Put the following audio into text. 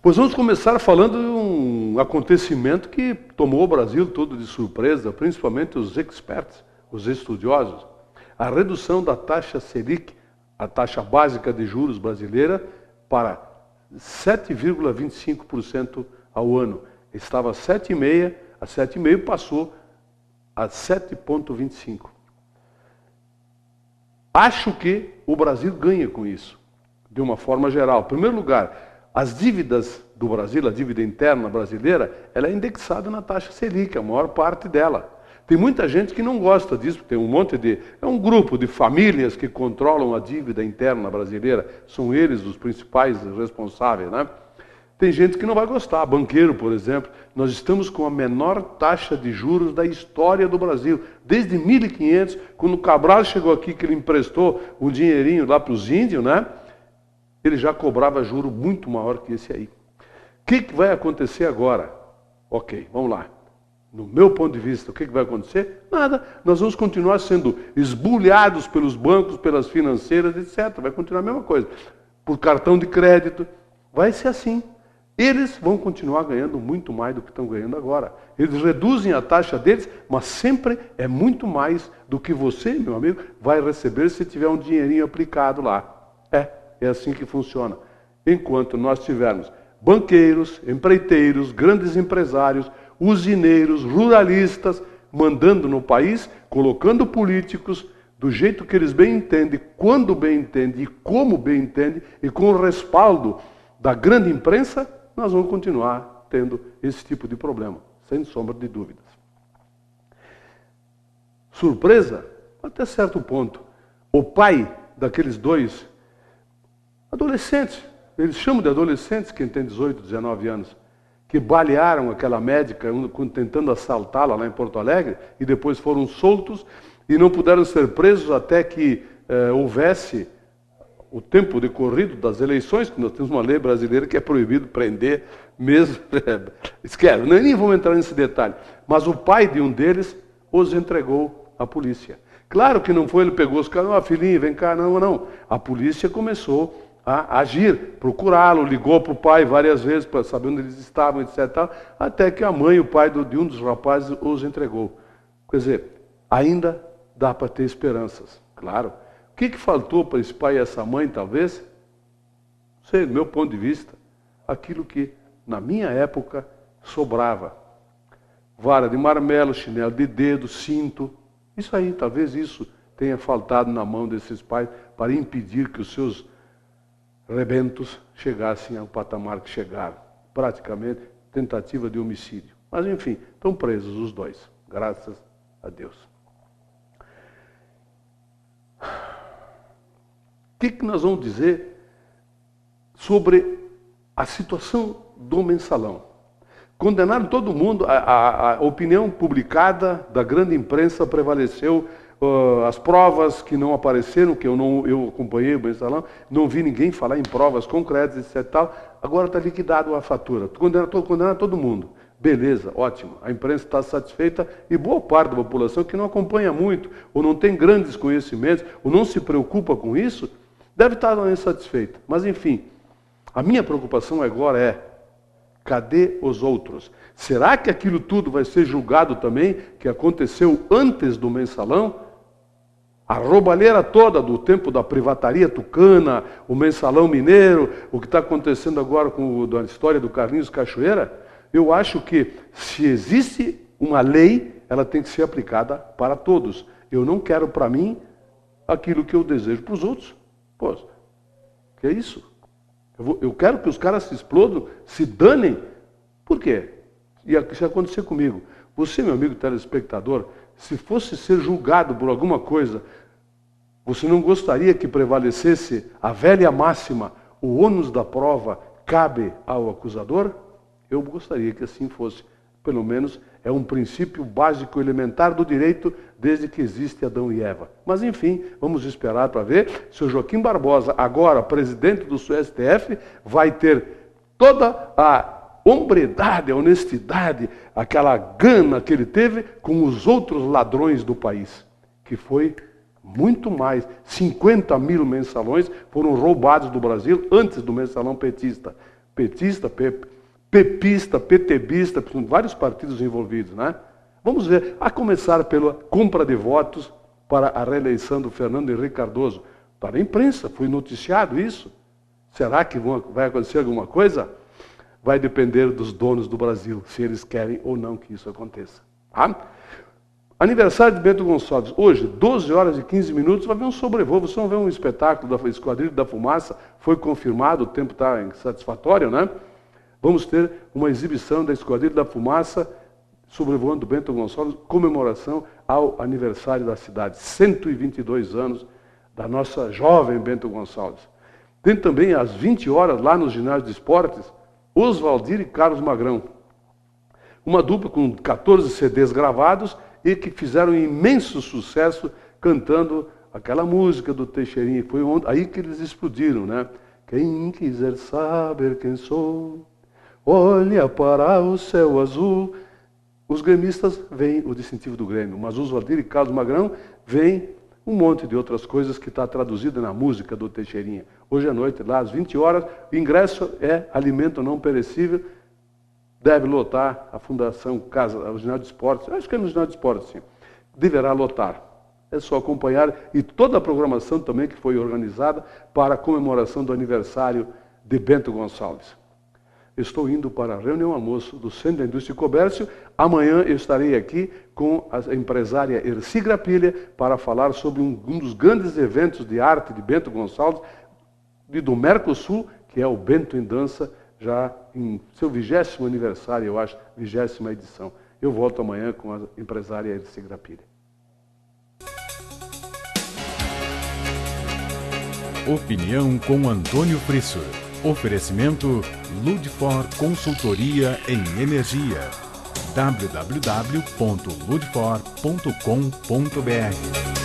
Pois vamos começar falando de um acontecimento que tomou o Brasil todo de surpresa, principalmente os experts, os estudiosos. A redução da taxa Selic, a taxa básica de juros brasileira, para 7,25% ao ano. Estava a 7,5%, a 7,5% passou a 7,25%. Acho que o Brasil ganha com isso, de uma forma geral. Em primeiro lugar, as dívidas do Brasil, a dívida interna brasileira, ela é indexada na taxa Selic, a maior parte dela. Tem muita gente que não gosta disso, tem é um grupo de famílias que controlam a dívida interna brasileira, são eles os principais responsáveis, né? Tem gente que não vai gostar, banqueiro, por exemplo. Nós estamos com a menor taxa de juros da história do Brasil. Desde 1500, quando o Cabral chegou aqui, que ele emprestou um dinheirinho lá para os índios, né? Ele já cobrava juro muito maior que esse aí. O que vai acontecer agora? Ok, vamos lá. No meu ponto de vista, o que vai acontecer? Nada. Nós vamos continuar sendo esbulhados pelos bancos, pelas financeiras, etc. Vai continuar a mesma coisa. Por cartão de crédito. Vai ser assim. Eles vão continuar ganhando muito mais do que estão ganhando agora. Eles reduzem a taxa deles, mas sempre é muito mais do que você, meu amigo, vai receber se tiver um dinheirinho aplicado lá. É assim que funciona. Enquanto nós tivermos banqueiros, empreiteiros, grandes empresários, usineiros, ruralistas, mandando no país, colocando políticos do jeito que eles bem entendem, quando bem entendem e como bem entendem, e com o respaldo da grande imprensa, nós vamos continuar tendo esse tipo de problema, sem sombra de dúvidas. Surpresa? Até certo ponto. O pai daqueles dois adolescentes, eles chamam de adolescentes, quem tem 18, 19 anos, que balearam aquela médica tentando assaltá-la lá em Porto Alegre, e depois foram soltos e não puderam ser presos até que houvesse o tempo decorrido das eleições, que nós temos uma lei brasileira que é proibido prender mesmo. Esquece, nem vou entrar nesse detalhe. Mas o pai de um deles os entregou à polícia. Claro que não foi, ele pegou os caras, filhinho, vem cá, não. A polícia começou a agir, procurá-lo, ligou para o pai várias vezes para saber onde eles estavam, etc. Até que a mãe e o pai de um dos rapazes os entregou. Quer dizer, ainda dá para ter esperanças, claro. O que faltou para esse pai e essa mãe, talvez? Não sei, do meu ponto de vista, aquilo que, na minha época, sobrava. Vara de marmelo, chinelo de dedo, cinto. Isso aí, talvez isso tenha faltado na mão desses pais para impedir que os seus rebentos chegassem ao patamar que chegaram. Praticamente, tentativa de homicídio. Mas, enfim, estão presos os dois, graças a Deus. O que nós vamos dizer sobre a situação do mensalão? Condenaram todo mundo, a opinião publicada da grande imprensa prevaleceu, as provas que não apareceram, que eu acompanhei o mensalão, não vi ninguém falar em provas concretas, etc. Tal. Agora está liquidado a fatura, condenaram todo mundo. Beleza, ótimo, a imprensa está satisfeita e boa parte da população que não acompanha muito, ou não tem grandes conhecimentos, ou não se preocupa com isso, deve estar insatisfeita. Mas, enfim, a minha preocupação agora é, cadê os outros? Será que aquilo tudo vai ser julgado também, que aconteceu antes do mensalão? A roubalheira toda do tempo da privataria tucana, o mensalão mineiro, o que está acontecendo agora com a história do Carlinhos Cachoeira? Eu acho que, se existe uma lei, ela tem que ser aplicada para todos. Eu não quero para mim aquilo que eu desejo para os outros. Pô, que é isso? Eu quero que os caras se explodam, se danem. Por quê? E se acontecer comigo, você, meu amigo telespectador, se fosse ser julgado por alguma coisa, você não gostaria que prevalecesse a velha máxima, o ônus da prova cabe ao acusador? Eu gostaria que assim fosse. Pelo menos é um princípio básico elementar do direito desde que existe Adão e Eva. Mas, enfim, vamos esperar para ver se o Joaquim Barbosa, agora presidente do STF, vai ter toda a hombridade, a honestidade, aquela gana que ele teve com os outros ladrões do país, que foi muito mais. 50 mil mensalões foram roubados do Brasil antes do mensalão petista. petista, pepista, PTBista, são vários partidos envolvidos, né? Vamos ver, a começar pela compra de votos para a reeleição do Fernando Henrique Cardoso. Está na imprensa, foi noticiado isso. Será que vai acontecer alguma coisa? Vai depender dos donos do Brasil, se eles querem ou não que isso aconteça. Tá? Aniversário de Bento Gonçalves. Hoje, 12 horas e 15 minutos, vai haver um sobrevoo. Vocês vão ver um espetáculo da Esquadrilha da Fumaça. Foi confirmado, o tempo está satisfatório, né? Vamos ter uma exibição da Esquadrilha da Fumaça sobrevoando Bento Gonçalves, comemoração ao aniversário da cidade. 122 anos da nossa jovem Bento Gonçalves. Tem também, às 20 horas, lá no ginásio de esportes, Oswaldir e Carlos Magrão. Uma dupla com 14 CDs gravados e que fizeram um imenso sucesso cantando aquela música do Teixeirinha. Foi aí que eles explodiram, né? Quem quiser saber quem sou, olha para o céu azul. Os gremistas veem o distintivo do Grêmio, mas Oswaldir e Carlos Magrão veem um monte de outras coisas que está traduzida na música do Teixeirinha. Hoje à noite, lá às 20 horas, o ingresso é alimento não perecível, deve lotar a Fundação Casa, o ginásio de esportes, acho que é no ginásio de esportes, sim, deverá lotar. É só acompanhar, e toda a programação também que foi organizada para a comemoração do aniversário de Bento Gonçalves. Estou indo para a reunião almoço do Centro da Indústria e Comércio. Amanhã eu estarei aqui com a empresária Erci Grapilha para falar sobre um dos grandes eventos de arte de Bento Gonçalves, do Mercosul, que é o Bento em Dança, já em seu 20º aniversário, eu acho, 20ª edição. Eu volto amanhã com a empresária Erci Grapilha. Opinião com Antônio Frisso. Oferecimento Ludfor Consultoria em Energia. www.ludfor.com.br